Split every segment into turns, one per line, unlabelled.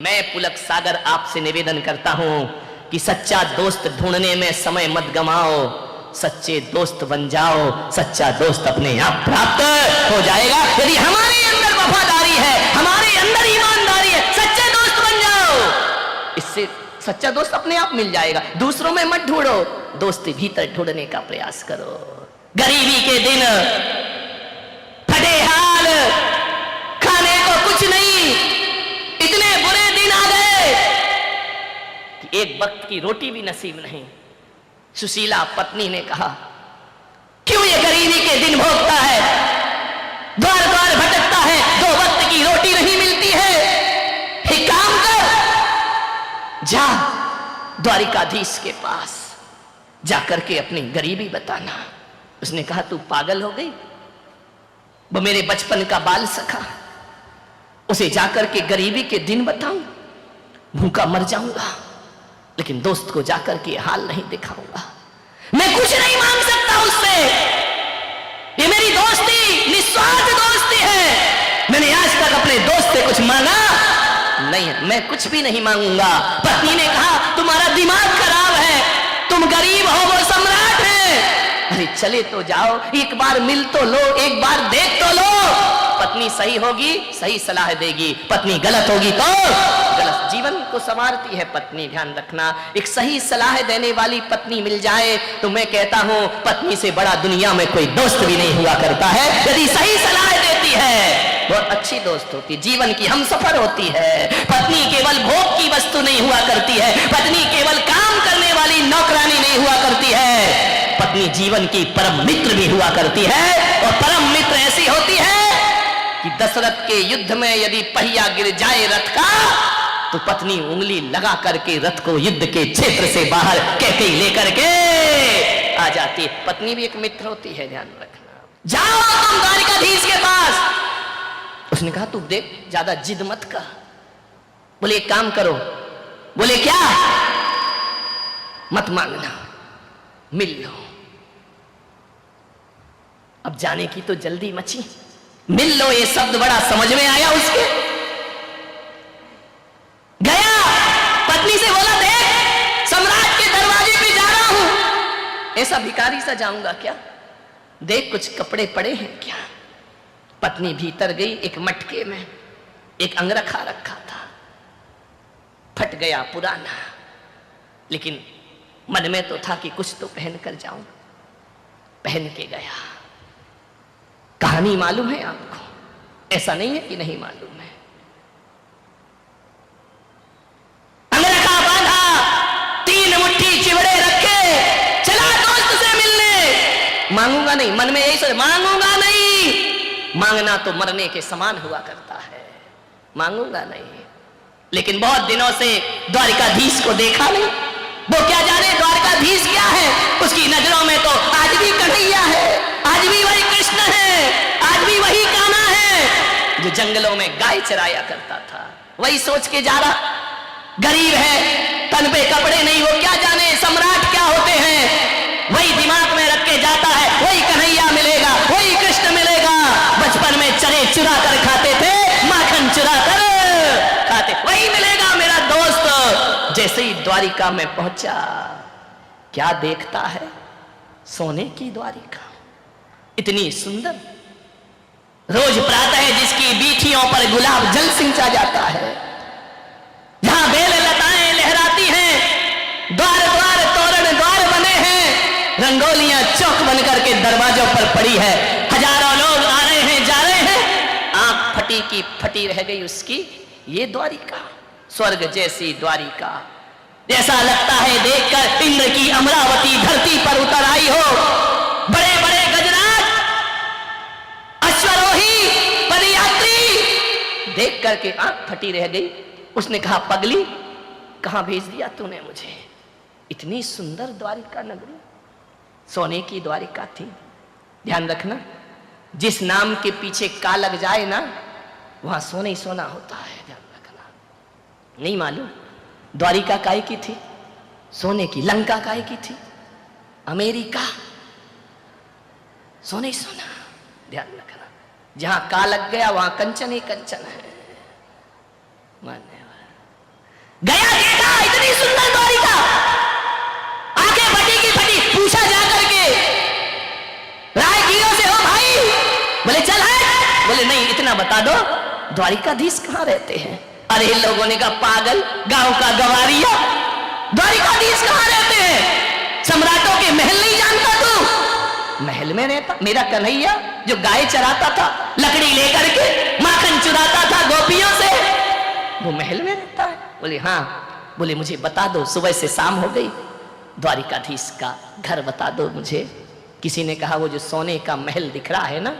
मैं पुलक सागर आपसे निवेदन करता हूं कि सच्चा दोस्त ढूंढने में समय मत गमाओ, सच्चे दोस्त बन जाओ। सच्चा दोस्त अपने आप प्राप्त हो जाएगा यदि हमारे अंदर वफादारी है, हमारे अंदर ईमानदारी है। सच्चे दोस्त बन जाओ, इससे सच्चा दोस्त अपने आप मिल जाएगा। दूसरों में मत ढूंढो, दोस्ती भीतर ढूंढने का प्रयास करो। गरीबी के दिन, फटे हाल, खाने को कुछ नहीं, इतने बुरे दिन आ गए कि एक वक्त की रोटी भी नसीब नहीं। सुशीला पत्नी ने कहा, क्यों ये गरीबी के दिन भोगता है, द्वार द्वार भटकता है, दो वक्त की रोटी नहीं मिलती है। एक काम कर, जा द्वारिकाधीश के पास जाकर के अपनी गरीबी बताना। उसने कहा, तू पागल हो गई, वो मेरे बचपन का बाल सखा, उसे जाकर के गरीबी के दिन बताऊं? भूखा मर जाऊंगा, लेकिन दोस्त को जाकर के हाल नहीं दिखाऊंगा। मैं कुछ नहीं मांग सकता उससे, ये मेरी दोस्ती निस्वार्थ दोस्ती है। मैंने आज तक अपने दोस्त से कुछ मांगा नहीं है, मैं कुछ भी नहीं मांगूंगा। पत्नी ने कहा, तुम्हारा दिमाग खराब है, तुम गरीब हो, वो सम्राट है। अरे चले तो जाओ, एक बार मिल तो लो, एक बार देख तो लो। पत्नी सही होगी, सही सलाह देगी, पत्नी गलत होगी तो गलत। जीवन को संवारती है पत्नी, ध्यान रखना। एक सही सलाह देने वाली पत्नी मिल जाए तो मैं कहता हूं, पत्नी से बड़ा दुनिया में कोई दोस्त भी नहीं हुआ करता है। यदि सही सलाह देती है, बहुत अच्छी दोस्त होती, जीवन की हमसफर होती है। पत्नी केवल भोग की वस्तु नहीं हुआ करती है, पत्नी केवल काम करने वाली नौकरानी नहीं हुआ करती है, पत्नी जीवन की परम मित्र भी हुआ करती है। और परम मित्र ऐसी होती है कि दशरथ के युद्ध में यदि पहिया गिर जाए रथ का, तो पत्नी उंगली लगा करके रथ को युद्ध के क्षेत्र से बाहर कैकेयी लेकर के आ जाती है। पत्नी भी एक मित्र होती है, ध्यान रखना। जाओ तुम द्वारिकाधीश के पास। उसने कहा, तू देख, ज्यादा जिद मत कर। बोले, एक काम करो। बोले, क्या? मत मांगना, मिल लो। अब जाने की तो जल्दी मची। मिल लो, ये शब्द बड़ा समझ में आया उसके। गया, पत्नी से बोला, देख, सम्राट के दरवाजे पे जा रहा हूं। ऐसा भिखारी सा जाऊंगा क्या? देख, कुछ कपड़े पड़े हैं क्या? पत्नी भीतर गई, एक मटके में एक अंगरखा रखा था, फट गया, पुराना, लेकिन मन में तो था कि कुछ तो पहन कर जाऊं। पहन के गया। कहानी मालूम है आपको, ऐसा नहीं है कि नहीं मालूम है। अंगरखा बांधा, 3 मुट्ठी चिवड़े रखे, चला दोस्त से मिलने। मांगूंगा नहीं, मन में यही सोच, मांगूंगा नहीं। मांगना तो मरने के समान हुआ करता है, मांगूंगा नहीं। लेकिन बहुत दिनों से द्वारिकाधीश को देखा नहीं। वो क्या जाने द्वारकाधीश क्या है, उसकी नजरों में तो आज भी कन्हैया है, आज भी वही कृष्ण है, आज भी वही कान्हा है जो जंगलों में गाय चराया करता था। वही सोच के जा रहा। गरीब है, तन पे कपड़े नहीं, वो क्या जाने सम्राट क्या होते हैं। वही दिमाग में रख के जाता है, वही कन्हैया मिलेगा, वही कृष्ण मिलेगा। बचपन में चने चुरा कर खाते थे, माखन चुरा कर खाते, वही मिलेगा मेरा दोस्त। जैसे ही द्वारिका में पहुंचा, क्या देखता है? सोने की द्वारिका, इतनी सुंदर। रोज प्रातः जिसकी बीथियों पर गुलाब जल सिंचा जाता है, जहां बेल लताएं लहराती हैं, द्वार द्वार तोरण द्वार बने हैं, रंगोलियां चौक बनकर के दरवाजों पर पड़ी है, हजारों लोग आ रहे हैं, जा रहे हैं। आंख फटी की फटी रह गई उसकी। ये द्वारिका, स्वर्ग जैसी द्वारिका, जैसा लगता है देखकर इंद्र की अमरावती धरती पर उतर आई हो। बड़े बड़े गजराज, अश्वरोही, पदयात्री, देख करके आंख फटी रह गई। उसने कहा, पगली, कहां भेज दिया तूने मुझे? इतनी सुंदर द्वारिका नगरी, सोने की द्वारिका थी। ध्यान रखना, जिस नाम के पीछे का लग जाए ना, वहां सोना ही सोना होता है। ध्यान रखना। नहीं मालूम द्वारिका काय की थी? सोने की। लंका काय की थी? अमेरिका, सोने ही सोना। ध्यान रखना, जहां का लग गया वहां कंचन ही कंचन है। मान्य गया, देखा इतनी सुंदर द्वारिका, आंखें फटी की फटी। पूछा जाकर के राहगीरों से, हो भाई, बोले चल है, बोले नहीं, इतना बता दो द्वारिकाधीश कहां रहते हैं। अरे लोगों ने कहा पागल, गांव का गवारिया, द्वारिकाधीश कहां रहते हैं? सम्राटों के महल नहीं जानता तू? महल में रहता मेरा कन्हैया जो गाय चराता था, लकड़ी लेकर के माखन चुराता था गोपियों से, वो महल में रहता है। बोले हाँ। बोले मुझे बता दो, सुबह से शाम हो गई, द्वारिकाधीश का घर बता दो मुझे। किसी ने कहा वो जो सोने का महल दिख रहा है ना,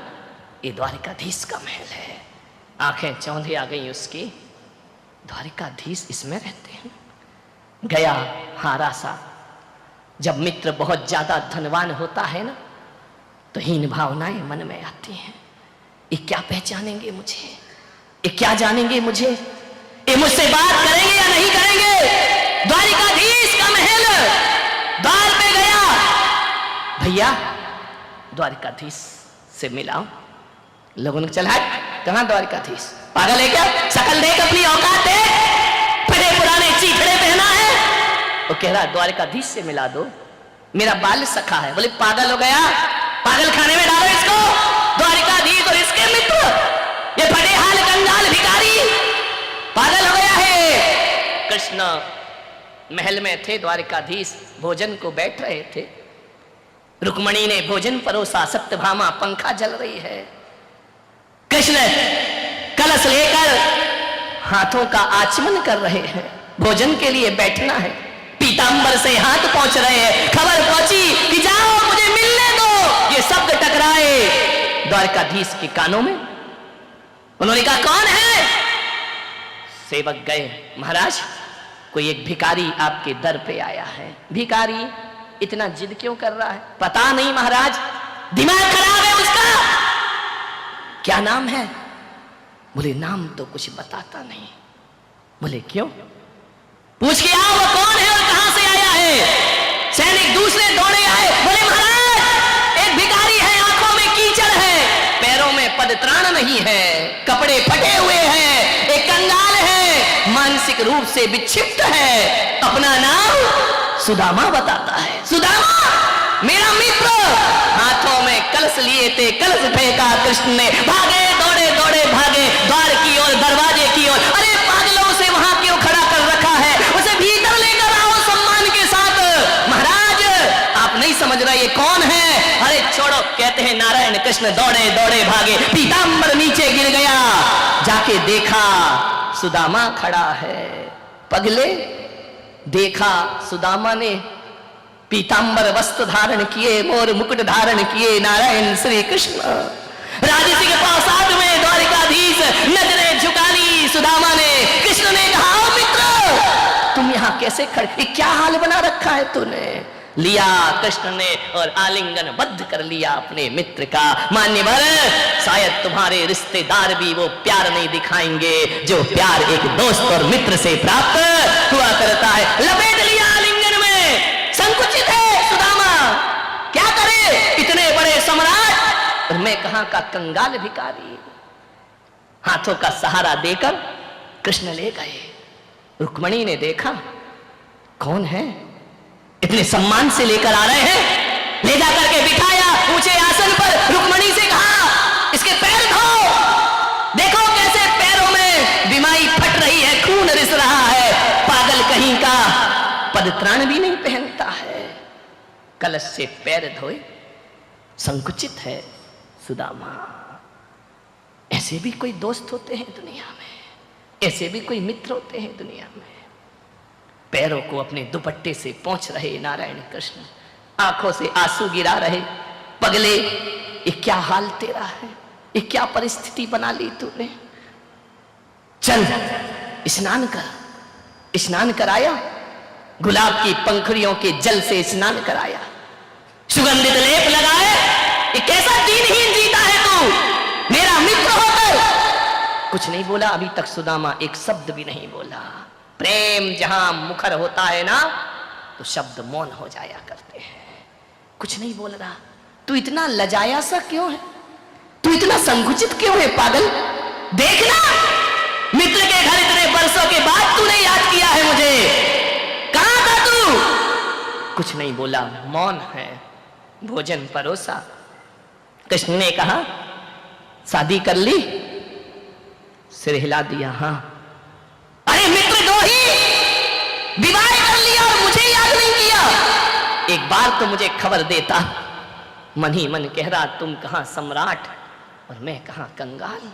ये द्वारिकाधीश का महल है। आंखें चौंधी आ गई उसकी, द्वारिकाधीश इसमें रहते हैं। गया हारा सा। जब मित्र बहुत ज्यादा धनवान होता है ना, तो हीन भावनाएं मन में आती हैं। ये क्या पहचानेंगे मुझे, ये क्या जानेंगे मुझे, ये मुझसे बात करेंगे या नहीं करेंगे। द्वारिकाधीश का महल, द्वार पे गया, भैया द्वारिकाधीश से मिलाओ। लोगों ने चला, कहां द्वारिकाधीश, पागल है क्या, शकल देख, अपनी औकात देख, फटे पुराने चीथड़े पहना है। वो कह रहा द्वारिकाधीश से मिला दो, मेरा बाल सखा है। बोले पागल हो गया, पागल खाने में डालो इसको। द्वारिकाधीश और इसके मित्र, ये फटे हाल कंगाल भिखारी, पागल हो गया है। कृष्ण महल में थे, द्वारिकाधीश भोजन को बैठ रहे थे। रुक्मणी ने भोजन परोसा, सत्यभामा पंखा जल रही है। कृष्ण कलश लेकर हाथों का आचमन कर रहे हैं, भोजन के लिए बैठना है। पीतांबर से हाथ पहुंच रहे हैं, खबर पहुंची कि जाओ मुझे मिलने दो। ये शब्द टकराए द्वारकाधीश के कानों में। उन्होंने कहा कौन है? सेवक गए, महाराज कोई एक भिखारी आपके दर पे आया है। भिखारी इतना जिद क्यों कर रहा है? पता नहीं महाराज, दिमाग खराब है उसका। क्या नाम है? बोले नाम तो कुछ बताता नहीं। बोले क्यों? पूछ के आओ वो कौन है और कहां से आया है। सैनिक दूसरे दौड़े आए, बोले महाराज एक भिखारी है, आंखों में कीचड़ है, पैरों में पदत्राण नहीं है, कपड़े फटे हुए हैं, एक कंगाल है, मानसिक रूप से विक्षिप्त है, अपना नाम सुदामा बताता है। सुदामा मेरा मित्र। हाथों में कलश लिए थे, कलश फेंका कृष्ण ने, भागे दौड़े दौड़े भागे द्वार की ओर, दरवाजे की ओर। अरे पागलों से वहां क्यों खड़ा कर रखा है, उसे भीतर लेकर आओ सम्मान के साथ। महाराज आप नहीं समझ रहे ये कौन है? अरे छोड़ो, कहते हैं नारायण। कृष्ण दौड़े दौड़े भागे, पीतांबर नीचे गिर गया। जाके देखा सुदामा खड़ा है। पगले देखा सुदामा ने पीतांबर वस्त्र धारण किए, मोर मुकुट धारण किए, नारायण श्री कृष्ण। राजसी के प्रसाद में द्वारिकाधीश नजरें झुका ली सुदामा ने। कृष्ण ने कहा मित्र तुम यहाँ कैसे खड़े, क्या हाल बना रखा है तूने? लिया कृष्ण ने और आलिंगन बद्ध कर लिया अपने मित्र का। मान्यवर शायद तुम्हारे रिश्तेदार भी वो प्यार नहीं दिखाएंगे जो प्यार एक दोस्त और मित्र से प्राप्त हुआ करता है। लपेट लिया आलिंगन में, संकुचित है सुदामा, क्या करे इतने बड़े सम्राट और मैं कहां का कंगाल भिखारी। हाथों का सहारा देकर कृष्ण ले गए। रुक्मणी ने देखा कौन है, इतने सम्मान से लेकर आ रहे हैं। ले जाकर के बिठाया ऊंचे आसन पर। रुक्मणी से कहा इसके पैर धो, देखो कैसे पैरों में बिमाई फट रही है, खून रिस रहा है। पागल कहीं का, पदत्राण भी नहीं पहनता है। कलश से पैर धोए, संकुचित है सुदामा। ऐसे भी कोई दोस्त होते हैं दुनिया में, ऐसे भी कोई मित्र होते हैं दुनिया में। पैरों को अपने दुपट्टे से पोंछ रहे नारायण कृष्ण, आंखों से आंसू गिरा रहे। पगले ये क्या हाल तेरा है, ये क्या परिस्थिति बना ली तूने? चल स्नान कर। स्नान कराया, गुलाब की पंखुड़ियों के जल से स्नान कराया, सुगंधित लेप लगाए। ये कैसा दीनहीन जीता है तू, मेरा मित्र होकर। कुछ नहीं बोला अभी तक सुदामा, एक शब्द भी नहीं बोला। प्रेम जहां मुखर होता है ना तो शब्द मौन हो जाया करते हैं। कुछ नहीं बोल रहा। तू इतना लजाया सा क्यों है, तू इतना संकुचित क्यों है पागल? देखना मित्र के घर इतने वर्षों के बाद तूने याद किया है मुझे। कुछ नहीं बोला, मौन है। भोजन परोसा। कृष्ण ने कहा शादी कर ली? सिर हिला दिया, हाँ। अरे मित्र दो ही, विवाह कर लिया और मुझे याद नहीं किया। एक बार तो मुझे खबर देता। मन ही मन कह रहा तुम कहां सम्राट और मैं कहां कंगाल।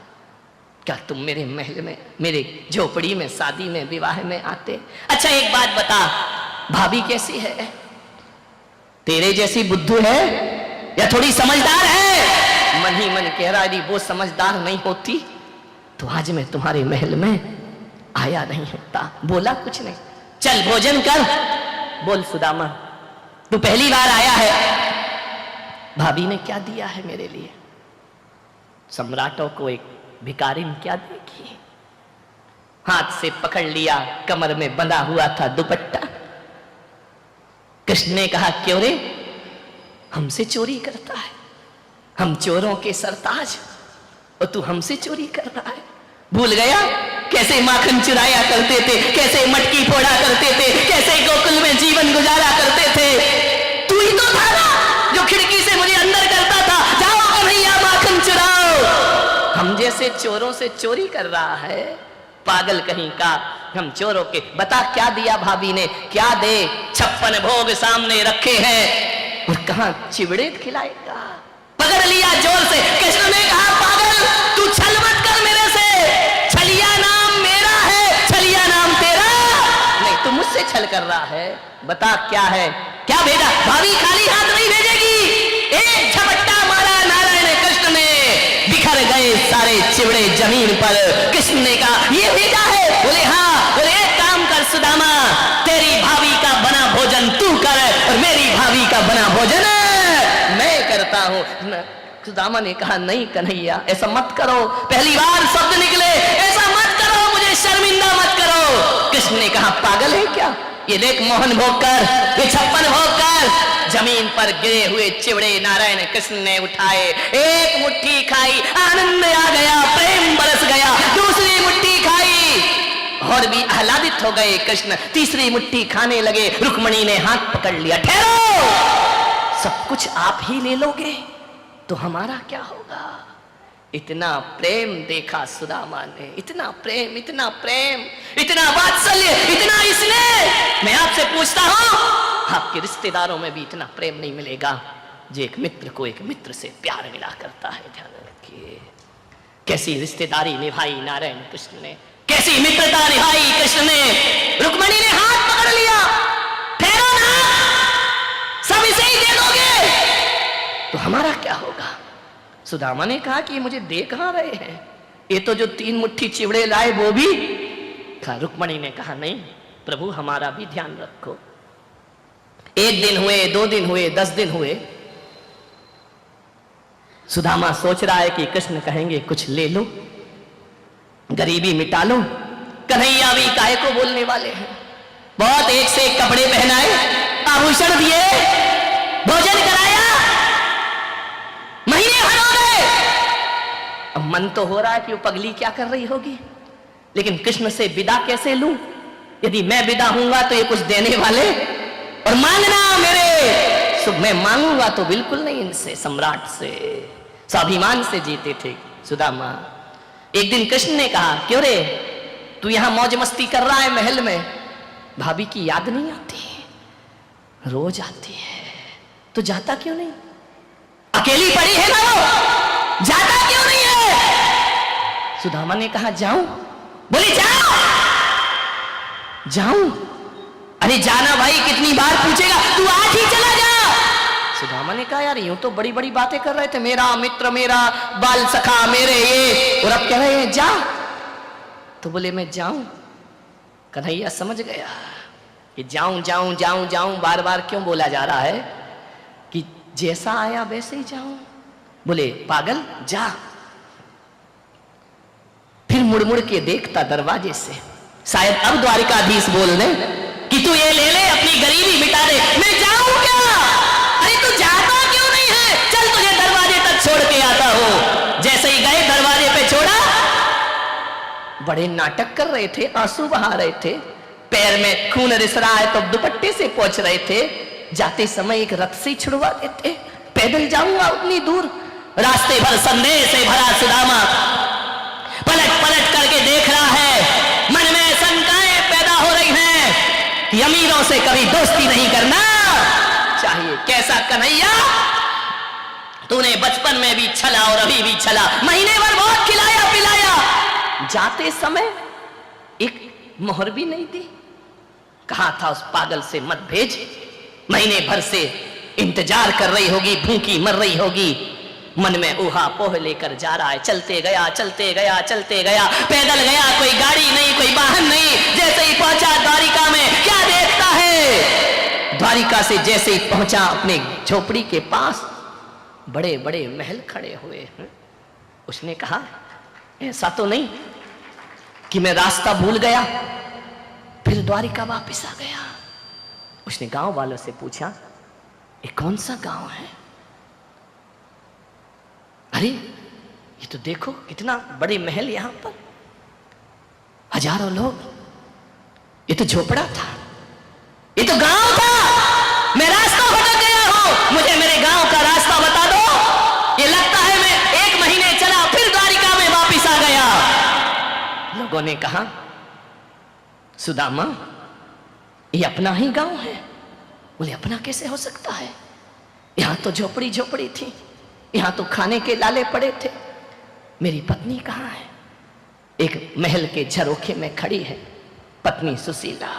क्या तुम मेरे महल में, मेरे झोपड़ी में, शादी में, विवाह में आते? अच्छा एक बात बता, भाभी कैसी है? तेरे जैसी बुद्धू है या थोड़ी समझदार है? मन ही मन कह रहा यदि वो समझदार नहीं होती तो आज मैं तुम्हारे महल में आया नहीं होता। बोला कुछ नहीं। चल भोजन कर। बोल सुदामा, तू पहली बार आया है, भाभी ने क्या दिया है मेरे लिए? सम्राटों को एक भिखारी ने क्या देखी? हाथ से पकड़ लिया, कमर में बंधा हुआ था दुपट्टा। कृष्ण ने कहा क्यों रे, हमसे चोरी करता है? हम चोरों के सरताज और तू हमसे चोरी कर रहा है? भूल गया कैसे माखन चुराया करते थे, कैसे मटकी फोड़ा करते थे, कैसे गोकुल में जीवन गुजारा करते थे? तू ही तो था ना जो खिड़की से मुझे अंदर करता था, जाओ कन्हैया माखन चुराओ। हम जैसे चोरों से चोरी कर रहा है, पागल कहीं का। हम चोरों के, बता क्या दिया भाभी ने? क्या दे? 56 भोग सामने रखे हैं और कहां चिवड़े खिलाएगा? पकड़ लिया जोर से। कृष्ण ने कहा पागल तू छल मत कर मेरे से, छलिया नाम मेरा है, छलिया नाम तेरा नहीं। तू मुझसे छल कर रहा है, बता क्या है? क्या भेजा? भाभी खाली हाथ नहीं भेजेगी। एक झपट्टा मारा नारायण कृष्ण ने, बिखर गए सारे चिवड़े जमीन पर। कृष्ण ने कहा ये भेजा है? बोले हाँ। बोले एक काम कर सुदामा, तेरी भाभी का बना भोजन तू कर और मेरी भाभी का बना भोजन मैं करता हूं। सुदामा ने कहा नहीं कन्हैया ऐसा मत करो, पहली बार शब्द निकले, ऐसा मत करो, मुझे शर्मिंदा मत करो। कृष्ण ने कहा पागल है क्या? ये देख मोहन भोग कर, ये 56 भोग कर। जमीन पर गिरे हुए चिवड़े नारायण कृष्ण ने उठाए, एक मुट्ठी खाई, आनंद आ गया, प्रेम बरस गया। दूसरी मुट्ठी खाई और भी आह्लादित हो गए कृष्ण। तीसरी मुट्ठी खाने लगे, रुक्मणी ने हाथ पकड़ लिया। ठहरो, सब कुछ आप ही ले लोगे तो हमारा क्या होगा? इतना प्रेम देखा सुदामा ने, इतना प्रेम, इतना प्रेम, इतना वात्सल्य, इतना स्नेह। मैं आपसे पूछता हूं, आपके रिश्तेदारों में भी इतना प्रेम नहीं मिलेगा जो एक मित्र को एक मित्र से प्यार मिला करता है। ध्यान रखिए कैसी रिश्तेदारी निभाई नारायण कृष्ण ने, कैसी मित्रता निभाई कृष्ण ने। रुक्मणी ने हाथ पकड़ लिया, ठहरो ना, सब इसे ही दे दोगे तो हमारा क्या होगा? सुदामा ने कहा कि मुझे दे कहां रहे हैं, ये तो जो 3 मुट्ठी चिवड़े लाए वो भी खा। रुक्मणी ने कहा नहीं प्रभु हमारा भी ध्यान रखो। 1 दिन हुए, 2 दिन हुए, 10 दिन हुए। सुदामा सोच रहा है कि कृष्ण कहेंगे कुछ ले लो, गरीबी मिटा लो। कन्हैया भी काहे को बोलने वाले हैं। बहुत एक से एक कपड़े पहनाए, आभूषण दिए, भोजन कराया, महीने भर हो गए। अब मन तो हो रहा है कि वो पगली क्या कर रही होगी, लेकिन कृष्ण से विदा कैसे लूं? यदि मैं विदा हूंगा तो ये कुछ देने वाले और मांगना मेरे सुख। मैं मांगूंगा तो बिल्कुल नहीं इनसे, सम्राट से, स्वाभिमान से जीते थे सुदामा। एक दिन कृष्ण ने कहा क्यों रे तू यहां मौज मस्ती कर रहा है महल में, भाभी की याद नहीं आती? रोज आती है, तो जाता क्यों नहीं? अकेली पड़ी है ना वो, जाता क्यों नहीं है? सुदामा ने कहा जाऊं? बोली जाओ। जाऊं? अरे जाना भाई, कितनी बार पूछेगा, तू आज ही चला जा। सुदामा ने कहा यार यूं तो बड़ी बड़ी बातें कर रहे थे, मेरा मित्र, मेरा बाल सखा, मेरे ये, और अब कह रहे हैं जा। तो बोले मैं जाऊं? कन्हैया समझ गया कि जाऊं जाऊं जाऊं जाऊं बार बार क्यों बोला जा रहा है, कि जैसा आया वैसे ही जाऊं। बोले पागल जा। फिर मुड़ मुड़ के देखता दरवाजे से, शायद अब द्वारिकाधीश बोल दे कि तू ये ले ले, अपनी गरीबी मिटा दे। मैं जाऊं क्या? अरे तू जाता क्यों नहीं है? चल तुझे दरवाजे तक छोड़ के आता हूं। जैसे ही गए दरवाजे पे छोड़ा, बड़े नाटक कर रहे थे, आंसू बहा रहे थे, पैर में खून रिस रहा है तो दुपट्टे से पोंछ रहे थे। जाते समय एक रथ से छुड़वा देते, पैदल जाऊंगा उतनी दूर। रास्ते भर संदेह से भरा सुदामा पलट पलट करके देख रहा है, मन में शंकाएं पैदा हो रही हैं कि अमीरों से कभी दोस्ती नहीं करना चाहिए। कैसा कन्हैया, तूने बचपन में भी छला और अभी भी छला, महीने भर बहुत खिलाया पिलाया, जाते समय एक मोहर भी नहीं दी। कहा था उस पागल से मत भेज, महीने भर से इंतजार कर रही होगी, भूखी मर रही होगी। मन में ऊहा पोह लेकर जा रहा है, चलते गया चलते गया चलते गया, पैदल गया, कोई गाड़ी नहीं कोई वाहन नहीं। जैसे ही पहुंचा द्वारिका में, क्या देखता है, द्वारिका से जैसे ही पहुंचा अपने झोपड़ी के पास बड़े बड़े महल खड़े हुए हैं। उसने कहा ऐसा तो नहीं कि मैं रास्ता भूल गया। फिर द्वारिका वापस आ गया। उसने गांव वालों से पूछा ये कौन सा गांव है? अरे ये तो देखो कितना बड़े महल, यहां पर हजारों लोग, ये तो झोपड़ा था, ये तो गांव था। मैं रास्ता भटक गया हूं, मुझे मेरे गांव का रास्ता बता दो। ये लगता है मैं 1 महीने चला फिर द्वारिका में वापिस आ गया। लोगों ने कहा सुदामा ये अपना ही गांव है। बोले अपना कैसे हो सकता है, यहां तो झोपड़ी झोपड़ी थी, यहां तो खाने के लाले पड़े थे। मेरी पत्नी कहाँ है? एक महल के झरोखे में खड़ी है पत्नी सुशीला।